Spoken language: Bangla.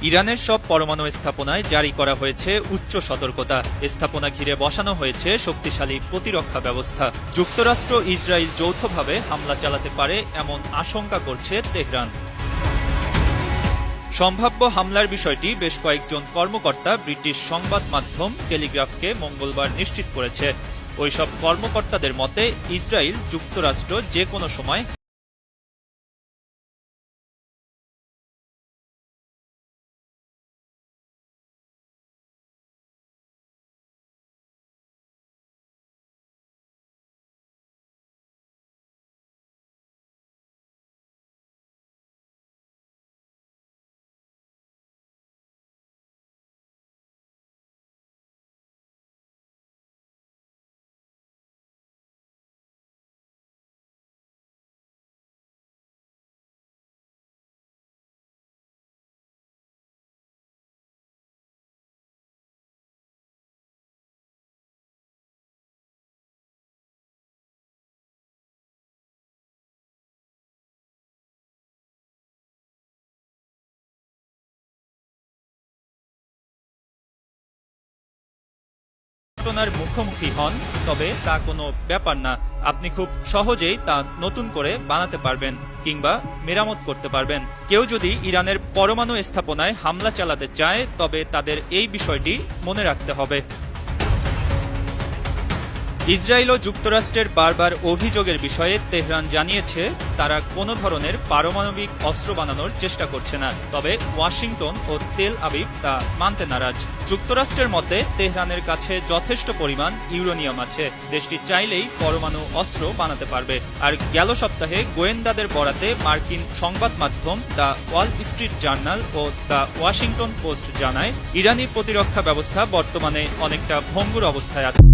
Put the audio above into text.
ইরানের সব পরমাণু স্থাপনায় জারি করা হয়েছে উচ্চ সতর্কতা। স্থাপনা ঘিরে বসানো হয়েছে শক্তিশালী প্রতিরক্ষা ব্যবস্থা। যুক্তরাষ্ট্র ইসরায়েল যৌথভাবে হামলা চালাতে পারে এমন আশঙ্কা করছে তেহরান। সম্ভাব্য হামলার বিষয়টি বেশ কয়েকজন কর্মকর্তা ব্রিটিশ সংবাদ মাধ্যম টেলিগ্রাফকে মঙ্গলবার নিশ্চিত করেছে। ওইসব কর্মকর্তাদের মতে ইসরায়েল যুক্তরাষ্ট্র যে কোনো সময় ঘটনার মুখোমুখি হন, তবে তা কোনো ব্যাপার না। আপনি খুব সহজেই তা নতুন করে বানাতে পারবেন কিংবা মেরামত করতে পারবেন। কেউ যদি ইরানের পরমাণু স্থাপনায় হামলা চালাতে চায় তবে তাদের এই বিষয়টি মনে রাখতে হবে। ইসরায়েল ও যুক্তরাষ্ট্রের বারবার অভিযোগের বিষয়ে তেহরান জানিয়েছে তারা কোনো ধরনের পারমাণবিক অস্ত্র বানানোর চেষ্টা করছে না, তবে ওয়াশিংটন ও তেল আবিব তা মানতে নারাজ। যুক্তরাষ্ট্রের মতে তেহরানের কাছে যথেষ্ট পরিমাণ ইউরেনিয়াম আছে, দেশটি চাইলেই পরমাণু অস্ত্র বানাতে পারবে। আর গেল সপ্তাহে গোয়েন্দাদের বরাতে মার্কিন সংবাদ মাধ্যম দ্য ওয়াল স্ট্রিট জার্নাল ও দ্য ওয়াশিংটন পোস্ট জানায় ইরানি প্রতিরক্ষা ব্যবস্থা বর্তমানে অনেকটা ভঙ্গুর অবস্থায় আছে।